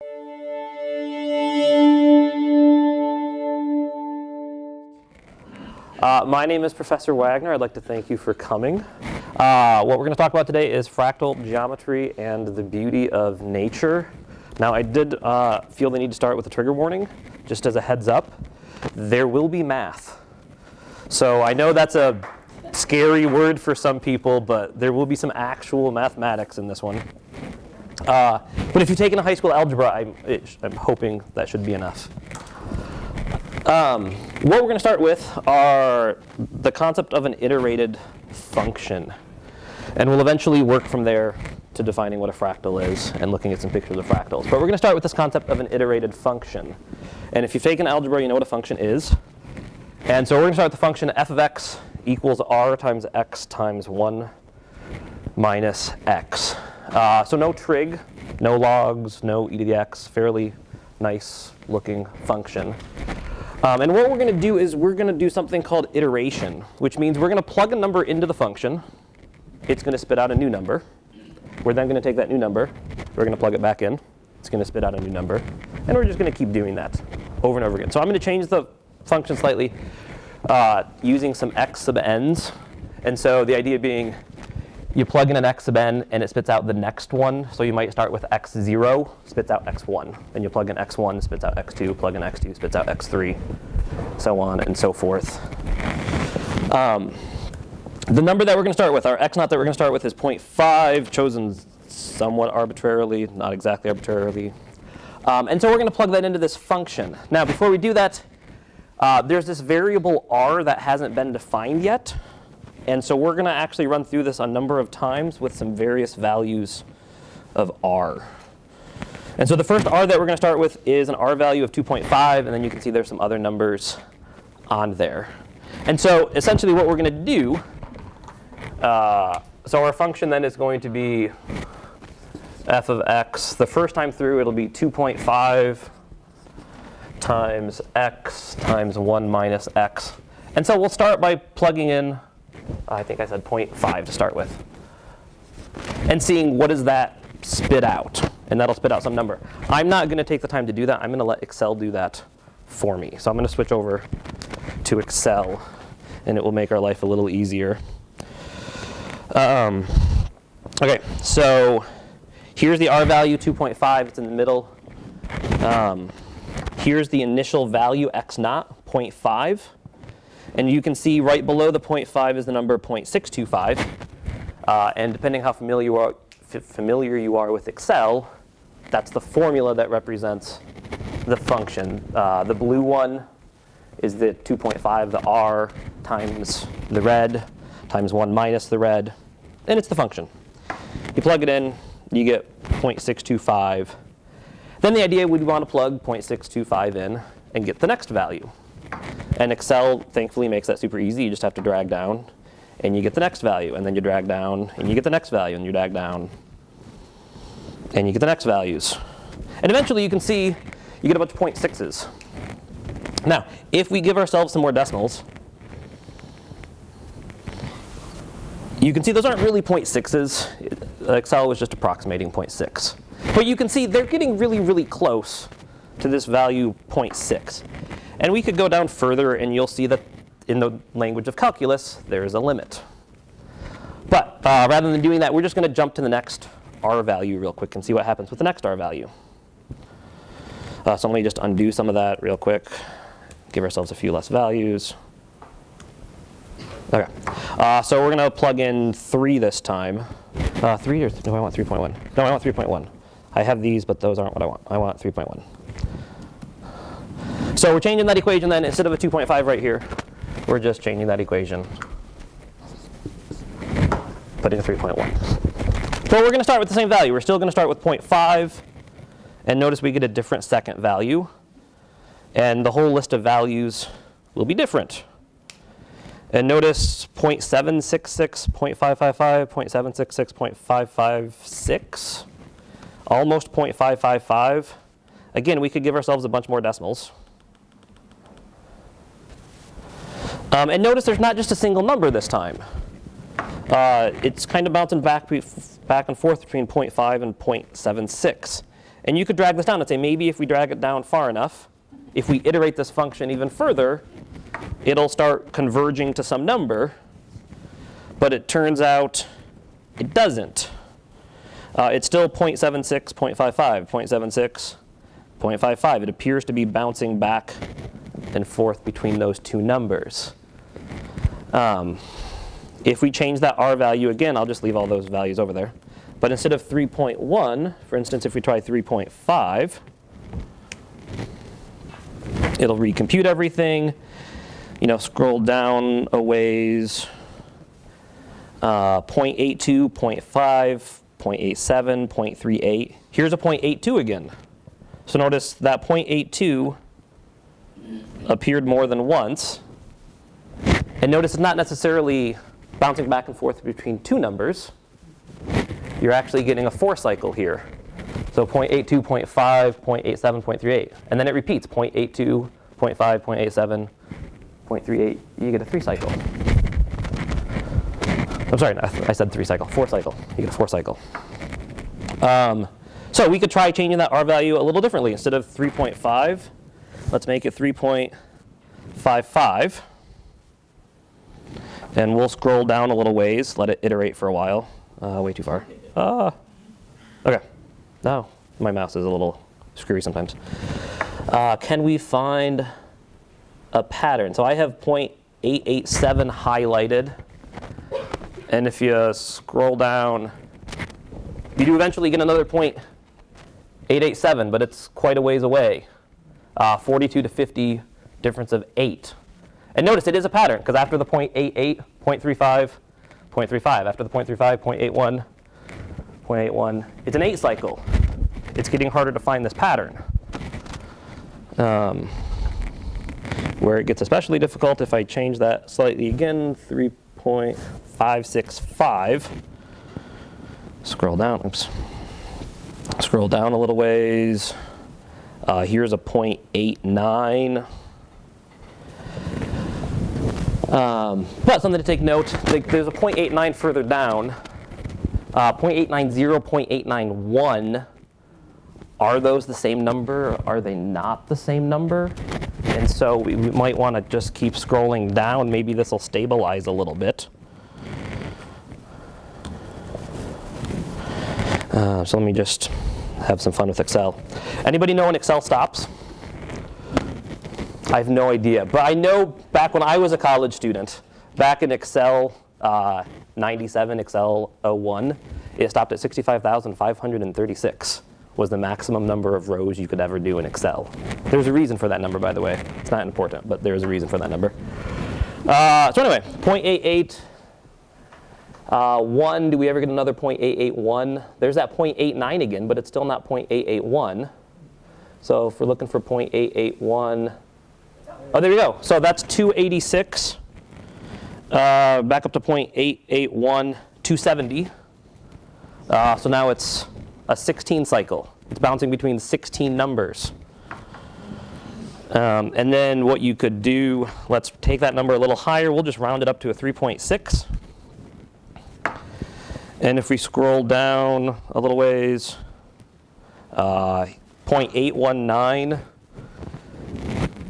My name is Professor Wagner. I'd like to thank you for coming. What we're going to talk about today is fractal geometry and the beauty of nature. Now, I did feel the need to start with a trigger warning, just as a heads up. There will be math. So I know that's a scary word for some people, but there will be some actual mathematics in this one. But if you've taken a high school algebra, I'm hoping that should be enough. What we're going to start with are the concept of an iterated function. And we'll eventually work from there to defining what a fractal is and looking at some pictures of fractals. But we're going to start with this concept of an iterated function. And if you've taken algebra, you know what a function is. And so we're going to start with the function f of x equals r times x times 1 minus x. So no trig, no logs, no e to the x, fairly nice looking function. And what we're going to do is we're going to do something called iteration, which means we're going to plug a number into the function. It's going to spit out a new number. We're then going to take that new number. We're going to plug it back in. It's going to spit out a new number. And we're just going to keep doing that over and over again. So I'm going to change the function slightly using some x sub n's. And so the idea being you plug in an x sub n and it spits out the next one. So you might start with x0, spits out x1. Then you plug in x1, spits out x2, plug in x2, spits out x3, so on and so forth. The number that we're going to start with, our x naught that we're going to start with is 0.5, chosen somewhat arbitrarily, not exactly arbitrarily. And so we're going to plug that into this function. Now, before we do that, there's this variable r that hasn't been defined yet. And so we're going to actually run through this a number of times with some various values of r. And so the first r that we're going to start with is an r value of 2.5, and then you can see there's some other numbers on there. And so essentially what we're going to do, so our function then is going to be f of x. The first time through it'll be 2.5 times x times 1 minus x. And so we'll start by plugging in, I think I said 0.5 to start with, and seeing what does that spit out. And that'll spit out some number. I'm not going to take the time to do that. I'm going to let Excel do that for me. So I'm going to switch over to Excel, and it will make our life a little easier. Okay, so here's the r value, 2.5. It's in the middle. Here's the initial value, x naught, 0.5. And you can see right below the 0.5 is the number 0.625. And depending how familiar you are with Excel, that's the formula that represents the function. The blue one is the 2.5, the r times the red times 1 minus the red. And it's the function. You plug it in, you get 0.625. Then the idea would want to plug 0.625 in and get the next value. And Excel thankfully makes that super easy. You just have to drag down and you get the next value. And then you drag down and you get the next value. And you drag down and you get the next values. And eventually you can see you get a bunch of 0.6s. Now, if we give ourselves some more decimals, you can see those aren't really 0.6s. Excel was just approximating 0.6. But you can see they're getting really, really close to this value 0.6. And we could go down further, and you'll see that in the language of calculus, there is a limit. But rather than doing that, we're just going to jump to the next r value real quick and see what happens with the next r value. So let me just undo some of that real quick. Give ourselves a few less values. Okay, so we're going to plug in 3 this time. 3 or no, I want 3.1. No, I want 3.1. I have these, but those aren't what I want. I want 3.1. So we're changing that equation then. Instead of a 2.5 right here, we're just changing that equation, putting a 3.1. But we're going to start with the same value. We're still going to start with 0.5. And notice we get a different second value. And the whole list of values will be different. And notice 0.766, 0.555, 0.766, 0.556, almost 0.555. Again, we could give ourselves a bunch more decimals. And notice there's not just a single number this time. It's kind of bouncing back and forth between 0.5 and 0.76. And you could drag this down and say maybe if we drag it down far enough, if we iterate this function even further, it'll start converging to some number. But it turns out it doesn't. It's still 0.76, 0.55, 0.76, 0.55. It appears to be bouncing back and forth between those two numbers. If we change that R value again, I'll just leave all those values over there. But instead of 3.1, for instance, if we try 3.5, it'll recompute everything. Scroll down a ways. 0.82, 0.5, 0.87, 0.38. Here's a 0.82 again. So notice that 0.82 appeared more than once. And notice it's not necessarily bouncing back and forth between two numbers. You're actually getting a 4 cycle here. So 0.82, 0.5, 0.87, 0.38. And then it repeats 0.82, 0.5, 0.87, 0.38. You get a 3 cycle. I'm sorry, I said 3 cycle, 4 cycle. You get a 4 cycle. So we could try changing that R value a little differently. Instead of 3.5, let's make it 3.55. And we'll scroll down a little ways, let it iterate for a while. Way too far. OK. No, my mouse is a little screwy sometimes. Can we find a pattern? So I have 0.887 highlighted. And if you scroll down, you do eventually get another 0.887, but it's quite a ways away. 42 to 50, difference of 8. And notice it is a pattern, because after the 0.88, 0.35, 0.35. After the 0.35, 0.81, 0.81. It's an 8 cycle. It's getting harder to find this pattern. Where it gets especially difficult if I change that slightly again, 3.565. Scroll down, oops. Scroll down a little ways. Here's a 0.89. But something to take note, there's a 0.89 further down. 0.890, 0.891. Are those the same number? Or are they not the same number? And so we might want to just keep scrolling down. Maybe this will stabilize a little bit. So let me just have some fun with Excel. Anybody know when Excel stops? I have no idea. But I know back when I was a college student, back in Excel 97, Excel 01, it stopped at 65,536 was the maximum number of rows you could ever do in Excel. There's a reason for that number, by the way. It's not important, but there's a reason for that number. So anyway, 0.88. 1, do we ever get another 0.881? There's that 0.89 again, but it's still not 0.881. So if we're looking for 0.881, oh, there we go. So that's 286. Back up to 0.881, 270. So now it's a 16 cycle. It's bouncing between 16 numbers. And then what you could do, let's take that number a little higher. We'll just round it up to a 3.6. And if we scroll down a little ways, 0.819,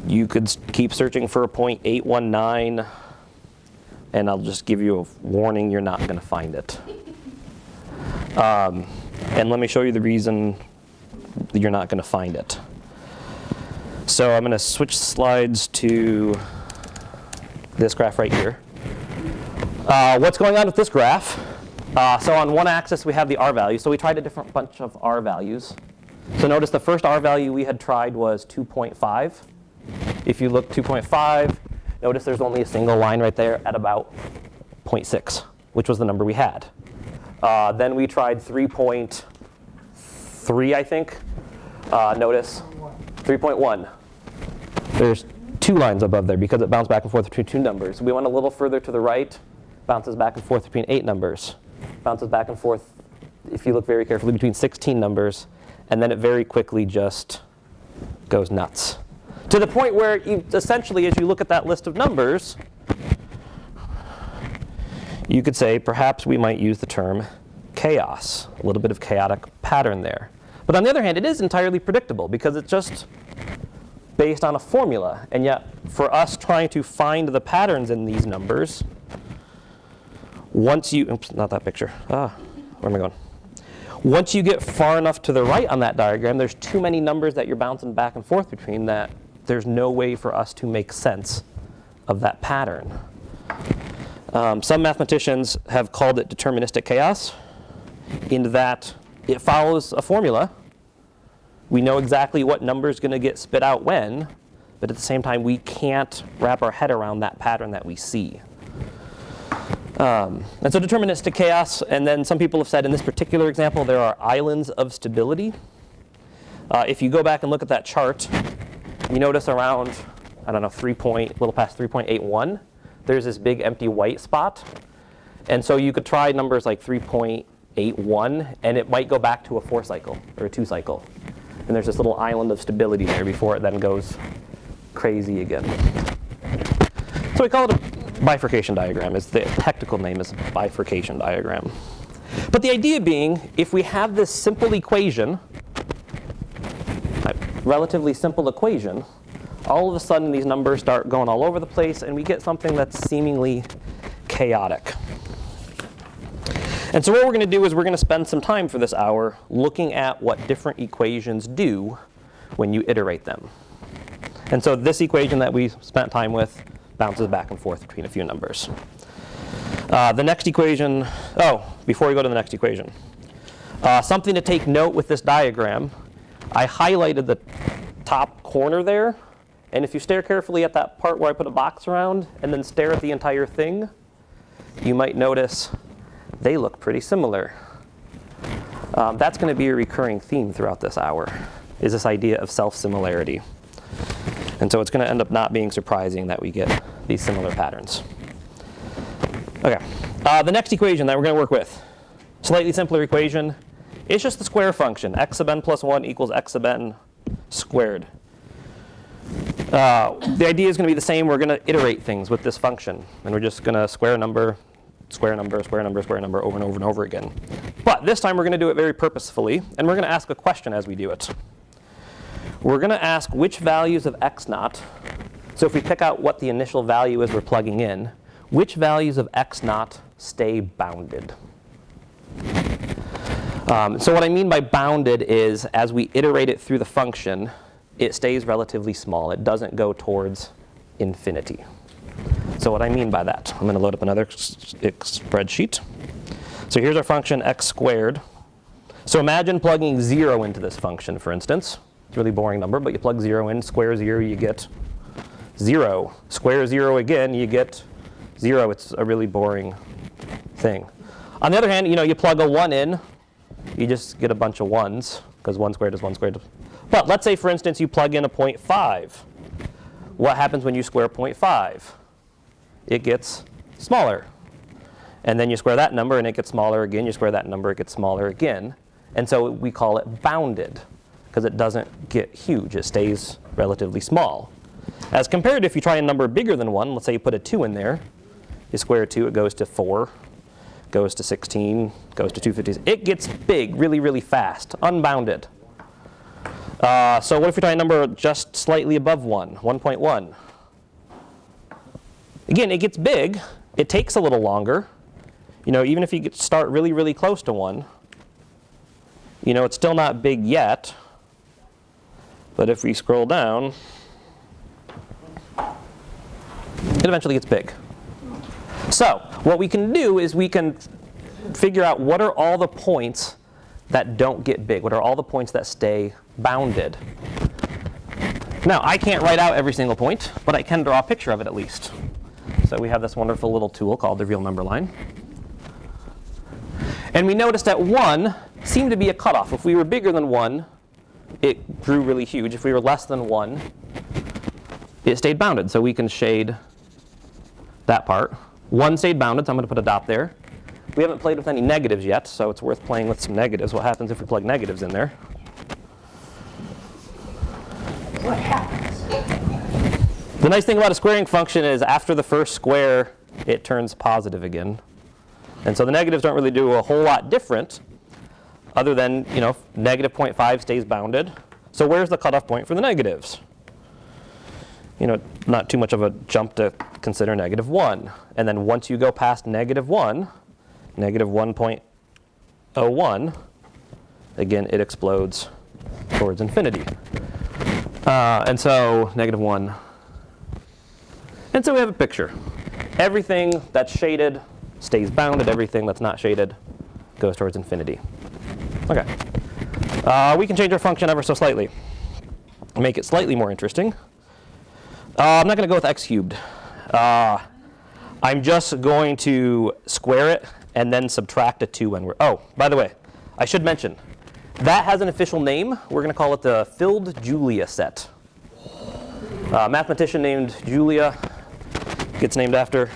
you could keep searching for a 0.819, and I'll just give you a warning, you're not going to find it. And let me show you the reason you're not going to find it. So I'm going to switch slides to this graph right here. What's going on with this graph? So on one axis we have the R value. So we tried a different bunch of R values. So notice the first R value we had tried was 2.5. If you look 2.5, notice there's only a single line right there at about 0.6, which was the number we had. Then we tried 3.3, I think. Notice 3.1. There's 2 lines above there because it bounced back and forth between 2 numbers. We went a little further to the right, bounces back and forth between 8 numbers. Bounces back and forth, if you look very carefully, between 16 numbers. And then it very quickly just goes nuts. To the point where essentially, as you look at that list of numbers, you could say perhaps we might use the term chaos, a little bit of chaotic pattern there. But on the other hand, it is entirely predictable because it's just based on a formula. And yet, for us trying to find the patterns in these numbers, once you, oops, not that picture. Where am I going? Once you get far enough to the right on that diagram, there's too many numbers that you're bouncing back and forth between that there's no way for us to make sense of that pattern. Some mathematicians have called it deterministic chaos, in that it follows a formula. We know exactly what number is going to get spit out when, but at the same time, we can't wrap our head around that pattern that we see. And so deterministic chaos, and then some people have said in this particular example, there are islands of stability. If you go back and look at that chart, you notice around, I don't know, a little past 3.81, there's this big empty white spot. And so you could try numbers like 3.81, and it might go back to a 4 cycle or a 2 cycle. And there's this little island of stability there before it then goes crazy again. So we call it a bifurcation diagram. The technical name is bifurcation diagram. But the idea being, if we have this simple equation, relatively simple equation, all of a sudden these numbers start going all over the place and we get something that's seemingly chaotic. And so what we're going to do is we're going to spend some time for this hour looking at what different equations do when you iterate them. And so this equation that we spent time with bounces back and forth between a few numbers. The next equation, before we go to the next equation, something to take note with this diagram, I highlighted the top corner there, and if you stare carefully at that part where I put a box around and then stare at the entire thing, you might notice they look pretty similar. That's going to be a recurring theme throughout this hour, is this idea of self-similarity. And so it's going to end up not being surprising that we get these similar patterns. Okay, the next equation that we're going to work with, slightly simpler equation. It's just the square function, x sub n plus 1 equals x sub n squared. The idea is going to be the same. We're going to iterate things with this function, and we're just going to square a number, square a number, square a number, square a number over and over and over again. But this time we're going to do it very purposefully, and we're going to ask a question as we do it. We're going to ask which values of x naught, so if we pick out what the initial value is we're plugging in, which values of x naught stay bounded. So what I mean by bounded is as we iterate it through the function, it stays relatively small. It doesn't go towards infinity. So what I mean by that, I'm going to load up another spreadsheet. So here's our function x squared. So imagine plugging 0 into this function, for instance. It's a really boring number, but you plug 0 in, square 0, you get 0. Square 0 again, you get 0. It's a really boring thing. On the other hand, you plug a 1 in, you just get a bunch of 1s, because 1 squared is 1 squared. But let's say, for instance, you plug in a 0.5. What happens when you square 0.5? It gets smaller. And then you square that number, and it gets smaller again. You square that number, it gets smaller again. And so we call it bounded, because it doesn't get huge. It stays relatively small. As compared to if you try a number bigger than 1, let's say you put a 2 in there. You square 2, it goes to 4, goes to 16, goes to 250. It gets big really, really fast, unbounded. So what if you try a number just slightly above 1, 1.1? Again, it gets big. It takes a little longer. Even if you start really, really close to 1, it's still not big yet. But if we scroll down, it eventually gets big. So what we can do is we can figure out what are all the points that don't get big. What are all the points that stay bounded? Now, I can't write out every single point, but I can draw a picture of it at least. So we have this wonderful little tool called the real number line. And we noticed that 1 seemed to be a cutoff. If we were bigger than 1, it grew really huge. If we were less than 1, it stayed bounded. So we can shade that part. 1 stayed bounded, so I'm going to put a dot there. We haven't played with any negatives yet, so it's worth playing with some negatives. What happens if we plug negatives in there? What happens? The nice thing about a squaring function is after the first square, it turns positive again. And so the negatives don't really do a whole lot different. other than, negative 0.5 stays bounded. So where's the cutoff point for the negatives? Not too much of a jump to consider negative 1. And then once you go past negative 1, negative 1.01, again, it explodes towards infinity. And so negative 1. And so we have a picture. Everything that's shaded stays bounded. Everything that's not shaded goes towards infinity. Okay. We can change our function ever so slightly. Make it slightly more interesting. I'm not going to go with x cubed. I'm just going to square it and then subtract a 2 when we're... Oh, by the way, I should mention, that has an official name. We're going to call it the filled Julia set. A mathematician named Julia gets named after.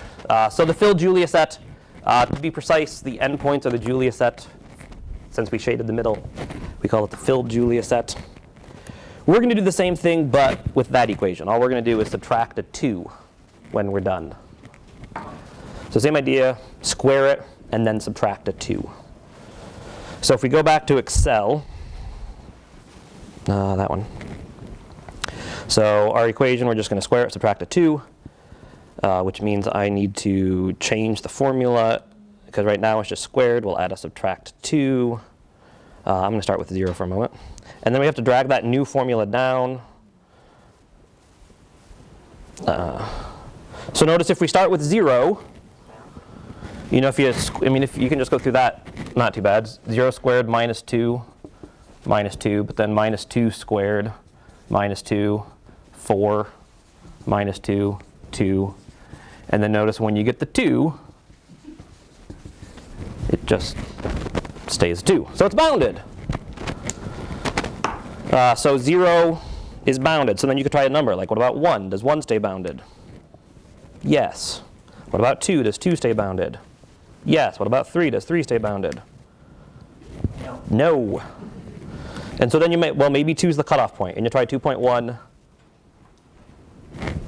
So the filled Julia set, to be precise, the endpoints of the Julia set, since we shaded the middle, we call it the filled Julia set. We're going to do the same thing, but with that equation. All we're going to do is subtract a 2 when we're done. So same idea, square it, and then subtract a 2. So if we go back to Excel, that one. So our equation, we're just going to square it, subtract a 2, which means I need to change the formula, because right now it's just squared. We'll add a subtract 2. I'm going to start with 0 for a moment. And then we have to drag that new formula down. So notice if we start with 0, if you can just go through that, not too bad. 0 squared minus 2, but then minus 2 squared, minus 2, 4, minus 2, 2. And then notice when you get the 2, it just stays 2. So it's bounded. So 0 is bounded. So then you could try a number. Like, what about 1? Does 1 stay bounded? Yes. What about 2? Does 2 stay bounded? Yes. What about 3? Does 3 stay bounded? No. And so then you may, maybe 2 is the cutoff point. And you try 2.1.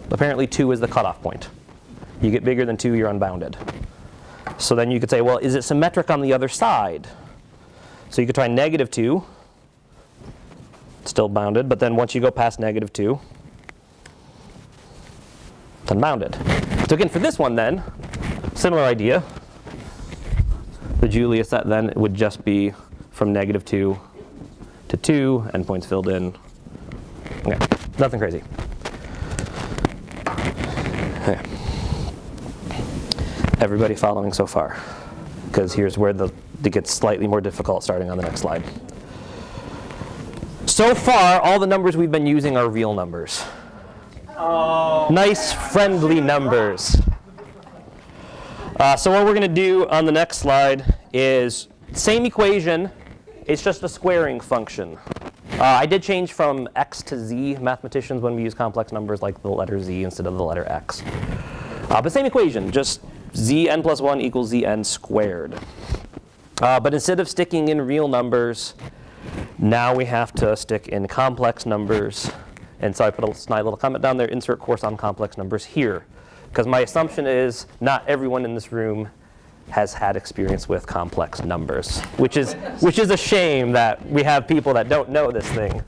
Apparently 2 is the cutoff point. You get bigger than 2, you're unbounded. So then you could say, well, is it symmetric on the other side? So you could try negative 2. Still bounded, but then once you go past negative 2, it's unbounded. So again, for this one then, similar idea. The Julia set then would just be from negative 2 to 2, endpoints filled in. Okay, nothing crazy. Okay. Everybody following so far? Because here's where it gets slightly more difficult starting on the next slide. So far, all the numbers we've been using are real numbers. Oh. Nice, friendly numbers. So what we're going to do on the next slide is same equation. It's just a squaring function. I did change from x to z mathematicians when we use complex numbers like the letter z instead of the letter x. But same equation, just zn plus 1 equals zn squared. But instead of sticking in real numbers, now we have to stick in complex numbers. And so I put a snide little comment down there, insert course on complex numbers here. Because my assumption is not everyone in this room has had experience with complex numbers, which is a shame that we have people that don't know this thing.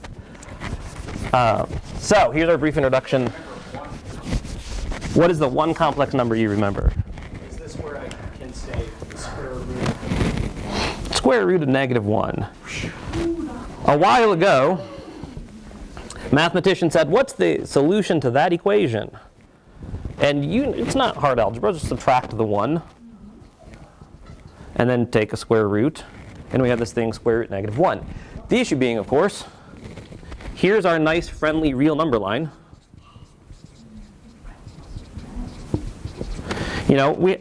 So here's our brief introduction. What is the one complex number you remember? Is this where I can say the square root? Square root of negative 1. A while ago, mathematician said, what's the solution to that equation? And it's not hard algebra, just subtract the 1. And then take a square root. And we have this thing, square root negative 1. The issue being, of course, here's our nice, friendly, real number line.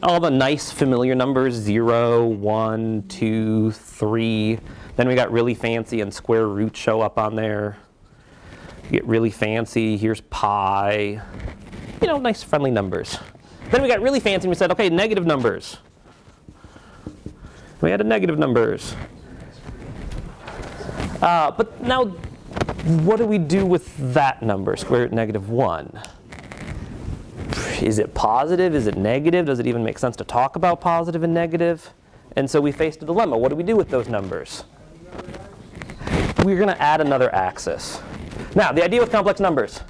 All the nice, familiar numbers, 0, 1, 2, 3. Then we got really fancy and square roots show up on there. You get really fancy, here's pi. Nice friendly numbers. Then we got really fancy and we said, okay, negative numbers. We added negative numbers. But now, what do we do with that number, square root negative 1? Is it positive? Is it negative? Does it even make sense to talk about positive and negative? And so we faced a dilemma. What do we do with those numbers? we're going to add another axis. Now, the idea with complex numbers.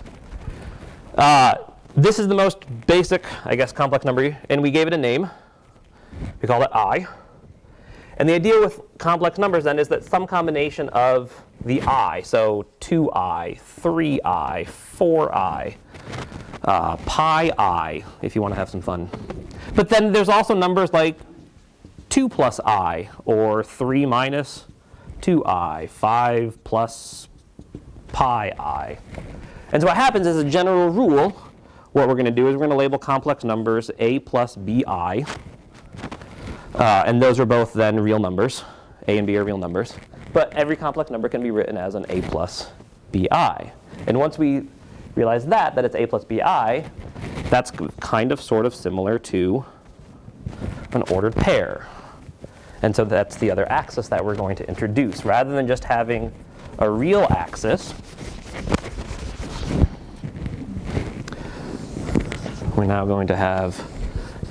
This is the most basic, I guess, complex number, and we gave it a name. We call it I. And the idea with complex numbers then is that some combination of the I, so 2i, 3i, 4i, pi I, if you want to have some fun. But then there's also numbers like 2 plus I, or 3 minus 2i, 5 plus pi I. And so what happens is, a general rule, what we're going to do is we're going to label complex numbers a plus bi. And those are both then real numbers. A and b are real numbers. But every complex number can be written as an a plus bi. And once we realize that it's a plus bi, that's kind of sort of similar to an ordered pair. And so that's the other axis that we're going to introduce. Rather than just having a real axis, we're now going to have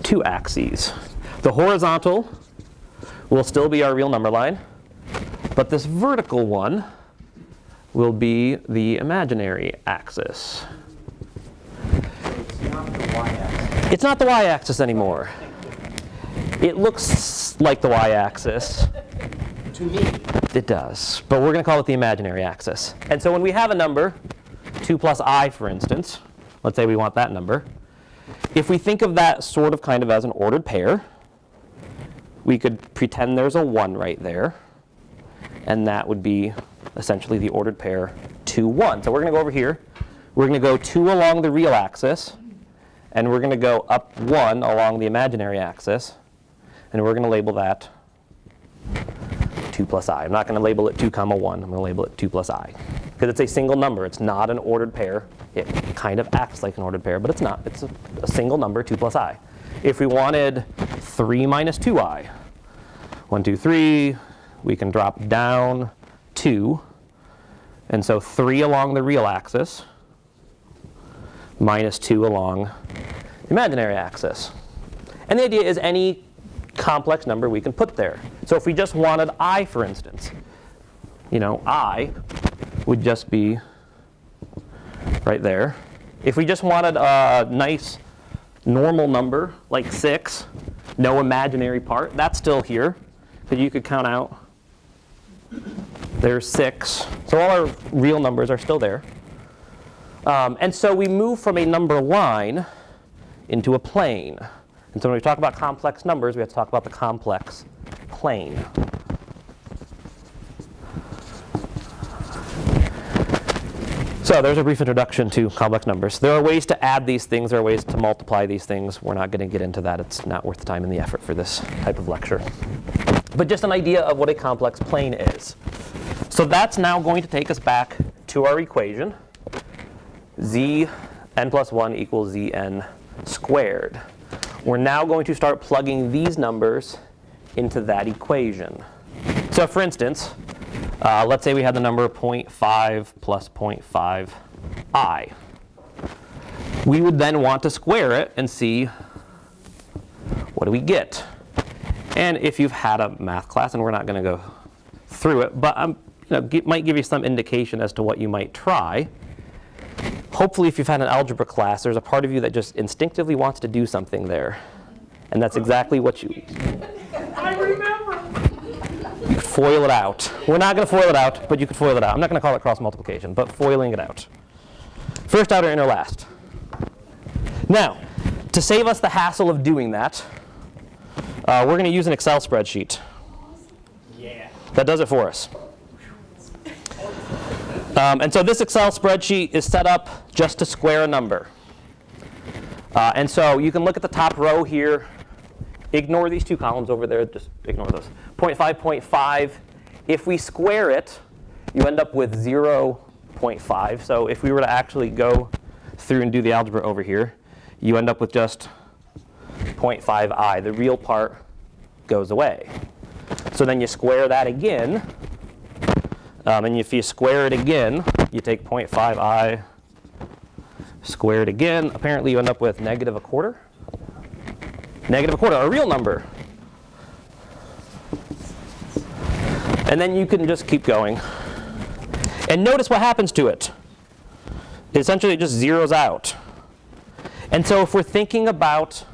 two axes. The horizontal will still be our real number line, but this vertical one will be the imaginary axis. It's not the y-axis. It's not the y-axis anymore. It looks like the y-axis. To me. It does, but we're going to call it the imaginary axis. And so when we have a number, 2 plus I, for instance, let's say we want that number, if we think of that sort of kind of as an ordered pair, we could pretend there's a 1 right there, and that would be essentially the ordered pair 2, 1. So we're going to go over here. We're going to go 2 along the real axis, and we're going to go up 1 along the imaginary axis, and we're going to label that 2 plus I. I'm not going to label it 2 comma 1. I'm going to label it 2 plus I. Because it's a single number. It's not an ordered pair. It kind of acts like an ordered pair, but it's not. It's a single number, 2 plus I. If we wanted 3 minus 2i, 1, 2, 3, we can drop down 2. And so 3 along the real axis minus 2 along the imaginary axis. And the idea is any complex number we can put there. So if we just wanted I, for instance, I would just be right there. If we just wanted a nice normal number like 6, no imaginary part, that's still here. But you could count out, there's 6. So all our real numbers are still there. And so we move from a number line into a plane. And so when we talk about complex numbers, we have to talk about the complex plane. So there's a brief introduction to complex numbers. There are ways to add these things. There are ways to multiply these things. We're not going to get into that. It's not worth the time and the effort for this type of lecture. But just an idea of what a complex plane is. So that's now going to take us back to our equation. Zn plus 1 equals Zn squared. We're now going to start plugging these numbers into that equation. So for instance, let's say we had the number 0.5 plus 0.5i. We would then want to square it and see what do we get. And if you've had a math class, and we're not going to go through it, but might give you some indication as to what you might try. Hopefully, if you've had an algebra class, there's a part of you that just instinctively wants to do something there. And that's exactly what you... I remember. You could FOIL it out. We're not going to FOIL it out, but you could FOIL it out. I'm not going to call it cross multiplication, but FOILing it out. First outer, inner last. Now, to save us the hassle of doing that, we're going to use an Excel spreadsheet. Yeah. That does it for us. And so this Excel spreadsheet is set up just to square a number. And so you can look at the top row here. Ignore these 2 columns over there. Just ignore those. 0.5, 0.5. If we square it, you end up with 0.5. So if we were to actually go through and do the algebra over here, you end up with just 0.5i. The real part goes away. So then you square that again. And if you square it again, you take 0.5i, square it again. Apparently, you end up with negative a quarter. Negative a quarter, a real number. And then you can just keep going. And notice what happens to it. Essentially, it just zeroes out. And so if we're thinking about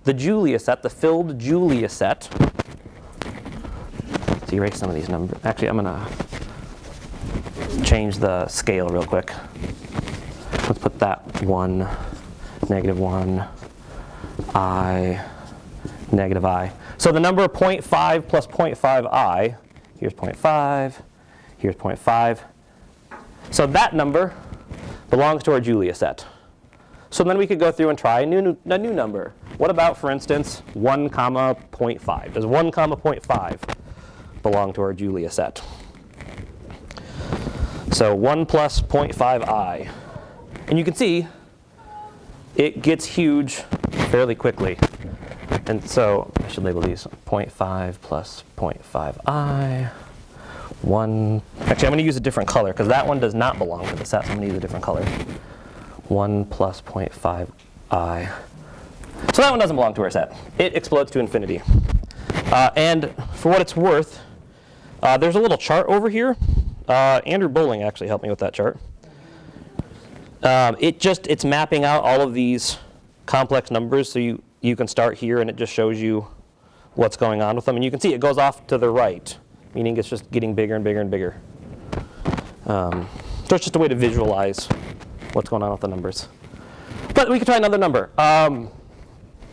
the Julia set, the filled Julia set, let's erase some of these numbers. Actually, I'm going to change the scale real quick. Let's put that 1, -1, I, -I. So the number of 0.5 plus 0.5i, here's 0.5, here's 0.5. So that number belongs to our Julia set. So then we could go through and try a new number. What about, for instance, 1, 0.5? Does 1, 0.5 belong to our Julia set? So 1 plus 0.5i. And you can see it gets huge fairly quickly. And so I should label these 0.5 plus 0.5i. 1. Actually, I'm going to use a different color because that one does not belong to the set. So I'm going to use a different color. 1 plus 0.5i. So that one doesn't belong to our set. It explodes to infinity. And for what it's worth, there's a little chart over here. Andrew Bowling actually helped me with that chart. It's mapping out all of these complex numbers. So you can start here and it just shows you what's going on with them. And you can see it goes off to the right, meaning it's just getting bigger and bigger and bigger. So it's just a way to visualize what's going on with the numbers. But we could try another number.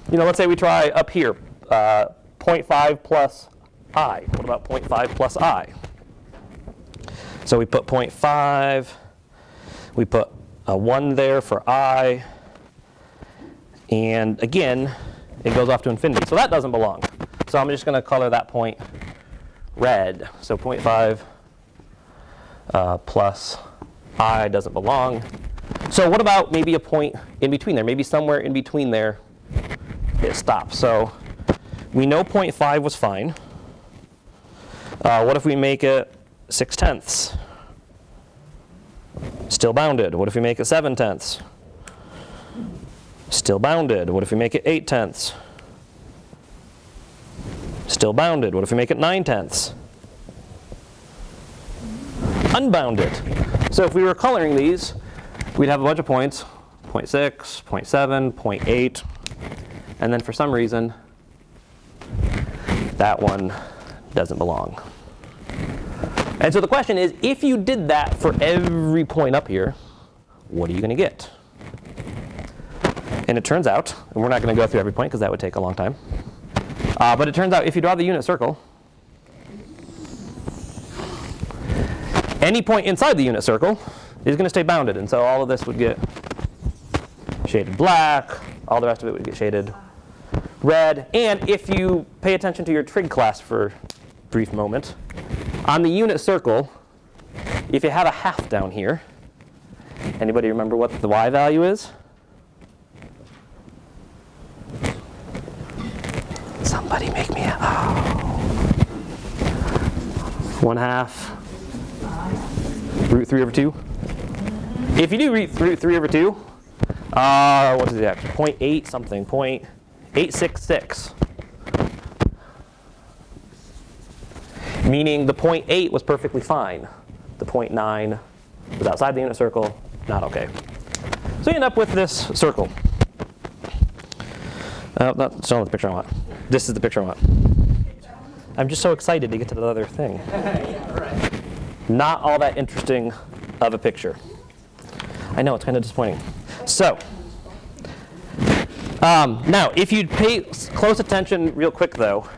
Let's say we try up here, 0.5 plus I. What about 0.5 plus I? So we put 0.5, we put a 1 there for I, and again, it goes off to infinity. So that doesn't belong. So I'm just going to color that point red. So 0.5 plus I doesn't belong. So what about maybe a point in between there? Maybe somewhere in between there it stops. So we know 0.5 was fine. What if we make it 6/10? Still bounded. What if we make it 7/10? Still bounded. What if we make it 8/10? Still bounded. What if we make it 9/10? Unbounded. So if we were coloring these, we'd have a bunch of points, 0.6, 0.7, 0.8, and then for some reason, that one doesn't belong. And so the question is, if you did that for every point up here, what are you going to get? And it turns out, and we're not going to go through every point because that would take a long time, but it turns out if you draw the unit circle, any point inside the unit circle is going to stay bounded. And so all of this would get shaded black, all the rest of it would get shaded red. And if you pay attention to your trig class for a brief moment, on the unit circle, if you have a half down here, anybody remember what the y value is? Somebody make me 1/2 root 3 over 2. If you do root 3 over 2, what is it actually? 0.8 something, 0.866. Meaning the 0.8 was perfectly fine. The 0.9 was outside the unit circle, not okay. So you end up with this circle. That's not the picture I want. This is the picture I want. I'm just so excited to get to the other thing. Yeah, right. Not all that interesting of a picture. I know, it's kind of disappointing. So, now, if you pay close attention real quick though,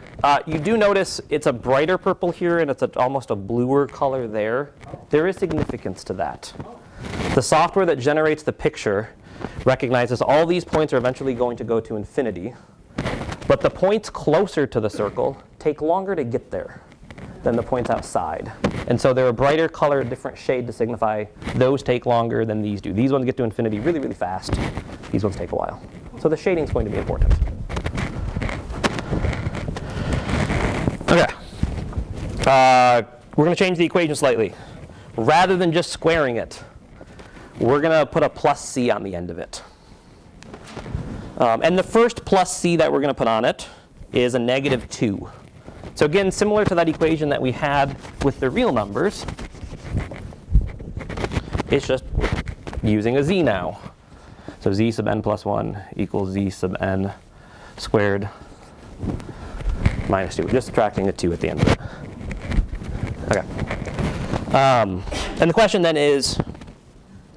you do notice it's a brighter purple here and it's almost a bluer color there. There is significance to that. The software that generates the picture recognizes all these points are eventually going to go to infinity, but the points closer to the circle take longer to get there than the points outside. And so they're a brighter color, a different shade to signify those take longer than these do. These ones get to infinity really, really fast. These ones take a while. So the shading is going to be important. Okay. We're going to change the equation slightly. Rather than just squaring it, we're going to put a plus c on the end of it. And the first plus c that we're going to put on it is a -2. So again, similar to that equation that we had with the real numbers, it's just using a z now. So z sub n plus 1 equals z sub n squared minus 2. We're just subtracting a 2 at the end of it. Okay. And the question then is,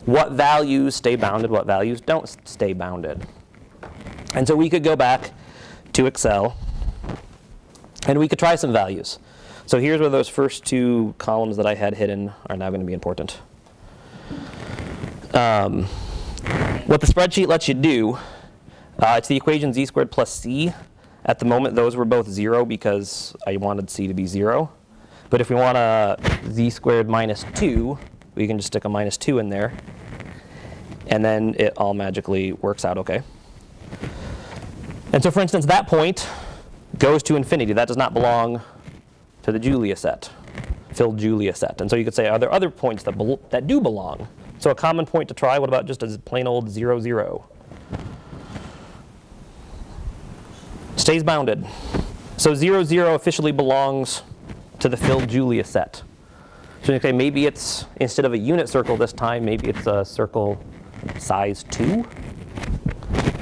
what values stay bounded, what values don't stay bounded? And so we could go back to Excel, and we could try some values. So here's where those first two columns that I had hidden are now going to be important. What the spreadsheet lets you do, it's the equation z squared plus c. At the moment, those were both 0 because I wanted c to be 0. But if we want a z squared minus 2, we can just stick a minus 2 in there. And then it all magically works out okay. And so, for instance, that point goes to infinity. That does not belong to the Julia set, filled Julia set. And so you could say, are there other points that do belong? So a common point to try, what about just a plain old 0, 0? Stays bounded. So 0, 0 officially belongs to the filled Julia set. So okay, maybe it's, instead of a unit circle this time, maybe it's a circle size 2.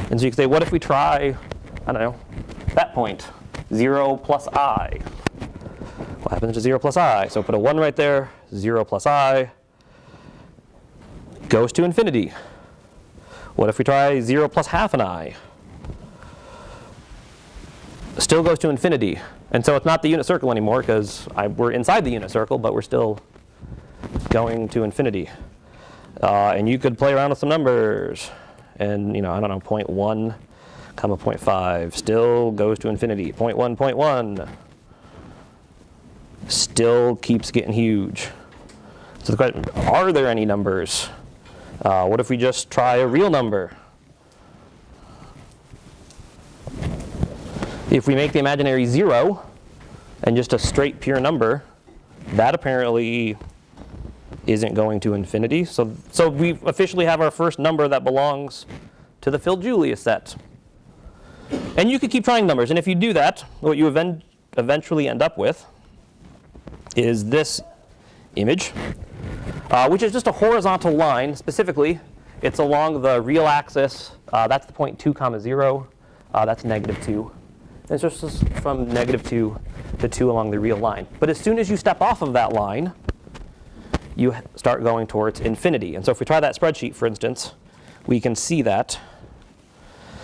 And so you could say, what if we try, I don't know, that point, 0 plus I? What happens to 0 plus I? So put a 1 right there, 0 plus I goes to infinity. What if we try 0 plus half an I? Still goes to infinity. And so it's not the unit circle anymore because we're inside the unit circle, but we're still going to infinity. And you could play around with some numbers. And, I don't know, 0.1, comma 0.5 still goes to infinity. 0.1, 0.1 still keeps getting huge. So the question, are there any numbers? What if we just try a real number? If we make the imaginary 0 and just a straight pure number, that apparently isn't going to infinity. So we officially have our first number that belongs to the filled Julia set. And you could keep trying numbers. And if you do that, what you eventually end up with is this image, which is just a horizontal line. Specifically, it's along the real axis. That's the point 2, comma 0. That's negative 2. And it's just from negative 2 to 2 along the real line. But as soon as you step off of that line, you start going towards infinity. And so if we try that spreadsheet, for instance, we can see that.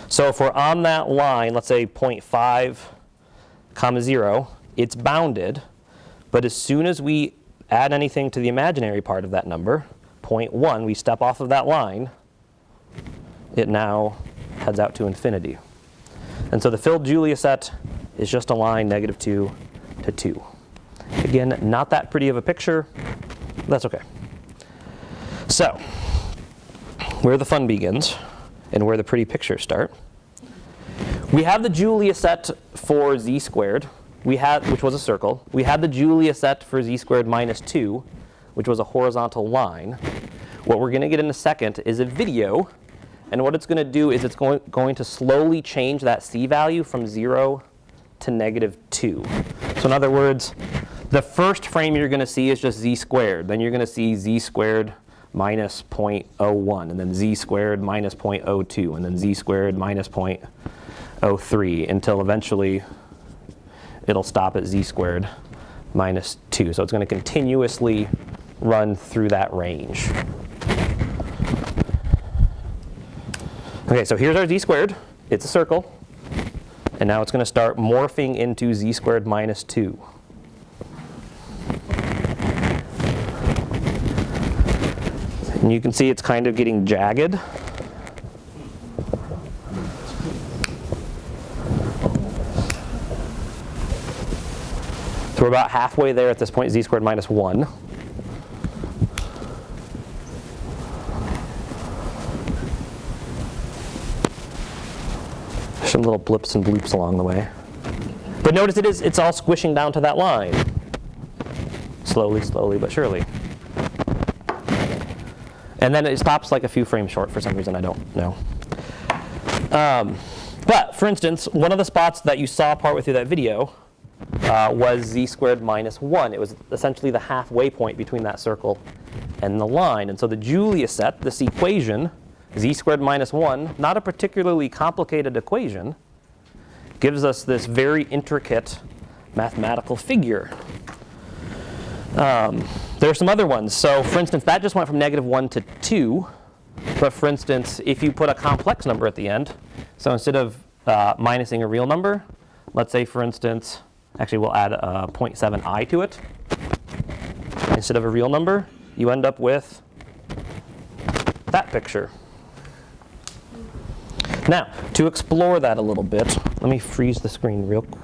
So if we're on that line, let's say 0.5, comma 0, it's bounded. But as soon as we add anything to the imaginary part of that number, 0.1, we step off of that line, it now heads out to infinity. And so the filled Julia set is just a line negative 2 to 2. Again, not that pretty of a picture. That's okay. So, where the fun begins and where the pretty pictures start. We have the Julia set for z squared, which was a circle. We had the Julia set for z squared minus 2, which was a horizontal line. What we're going to get in a second is a video. And what it's going to do is it's going to slowly change that c value from 0 to negative 2. So in other words, the first frame you're going to see is just z squared. Then you're going to see z squared minus 0.01, and then z squared minus 0.02, and then z squared minus 0.03, until eventually it'll stop at z squared minus 2. So it's going to continuously run through that range. Okay, so here's our z squared. It's a circle. And now it's going to start morphing into z squared minus 2. And you can see it's kind of getting jagged. So we're about halfway there at this point, z squared minus 1. Some little blips and bloops along the way. But notice it's all squishing down to that line. Slowly, slowly, but surely. And then it stops like a few frames short for some reason, I don't know. But for instance, one of the spots that you saw partway through that video was z squared minus 1. It was essentially the halfway point between that circle and the line. And so the Julia set, this equation, z squared minus 1, not a particularly complicated equation, gives us this very intricate mathematical figure. There are some other ones. So for instance, that just went from -1 to 2. But for instance, if you put a complex number at the end, so instead of minusing a real number, let's say for instance, actually we'll add a 0.7i to it. Instead of a real number, you end up with that picture. Now, to explore that a little bit, let me freeze the screen real quick.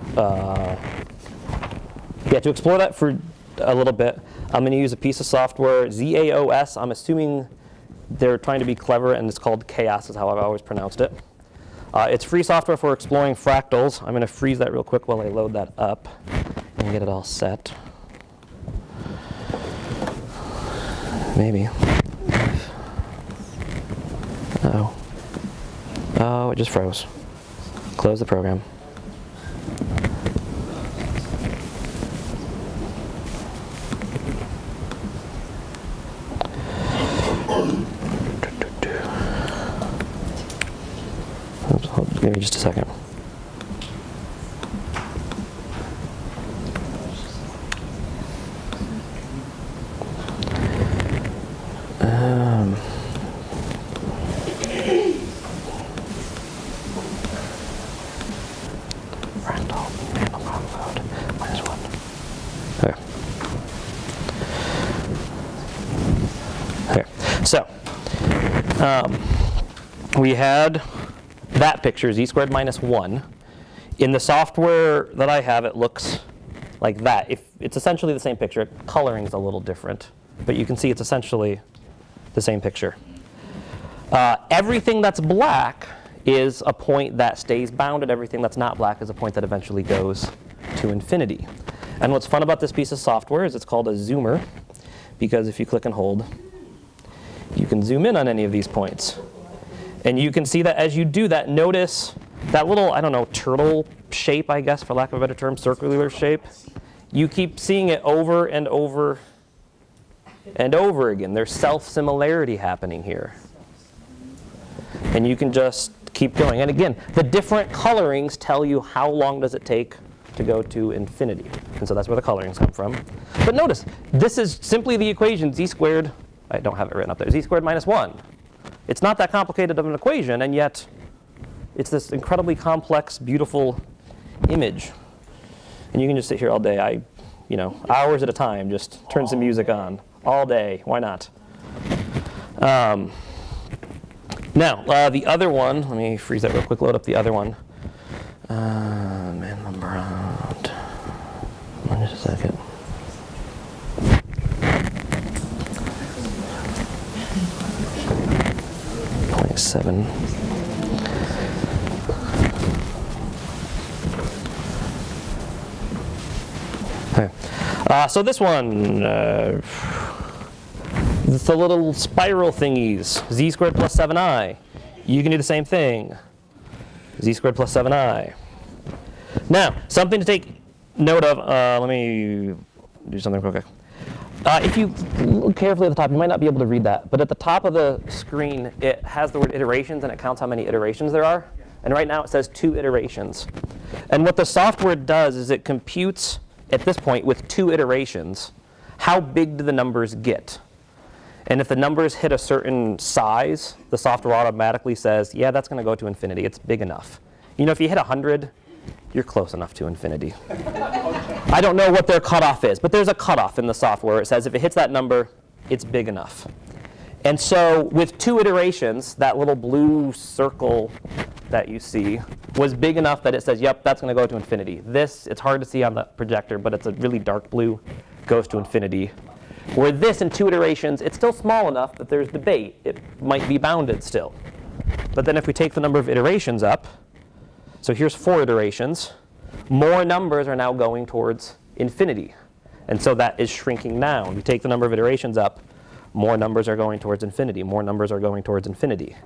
Yeah, to explore that for a little bit, I'm going to use a piece of software, ZAOS. I'm assuming they're trying to be clever, and it's called Chaos, is how I've always pronounced it. It's free software for exploring fractals. I'm going to freeze that real quick while I load that up and get it all set. Maybe. Uh-oh. Oh, it just froze. Close the program. Oops, give me just a second. So, we had that picture, z squared minus 1. In the software that I have, it looks like that. It's essentially the same picture. Coloring is a little different, but you can see it's essentially the same picture. Everything that's black is a point that stays bounded. Everything that's not black is a point that eventually goes to infinity. And what's fun about this piece of software is it's called a zoomer, because if you click and hold, you can zoom in on any of these points. And you can see that as you do that, notice that little, I don't know, turtle shape, I guess, for lack of a better term, circular shape. You keep seeing it over and over and over again. There's self-similarity happening here. And you can just keep going. And again, the different colorings tell you how long does it take to go to infinity. And so that's where the colorings come from. But notice, this is simply the equation z squared. I don't have it written up there. Z squared minus 1. It's not that complicated of an equation, and yet it's this incredibly complex, beautiful image. And you can just sit here all day. Hours at a time, just turn some music on. All day. Why not? Now, the other one, let me freeze that real quick, load up the other one. Man number out. Just a second. .7. Okay. So this one, the little spiral thingies, z squared plus 7i. You can do the same thing, z squared plus 7i. Now, something to take note of, let me do something real quick. If you look carefully at the top, you might not be able to read that, but at the top of the screen, it has the word iterations, and it counts how many iterations there are. And right now it says 2 iterations. And what the software does is it computes, at this point, with 2 iterations, how big do the numbers get. And if the numbers hit a certain size, the software automatically says, yeah, that's going to go to infinity. It's big enough. If you hit 100, you're close enough to infinity. I don't know what their cutoff is, but there's a cutoff in the software. It says if it hits that number, it's big enough. And so with 2 iterations, that little blue circle that you see was big enough that it says, yep, that's going to go to infinity. This, it's hard to see on the projector, but it's a really dark blue, goes to infinity. Where this, in 2 iterations, it's still small enough that there's debate. It might be bounded still. But then if we take the number of iterations up, so here's 4 iterations, more numbers are now going towards infinity. And so that is shrinking down. You take the number of iterations up, more numbers are going towards infinity. More numbers are going towards infinity.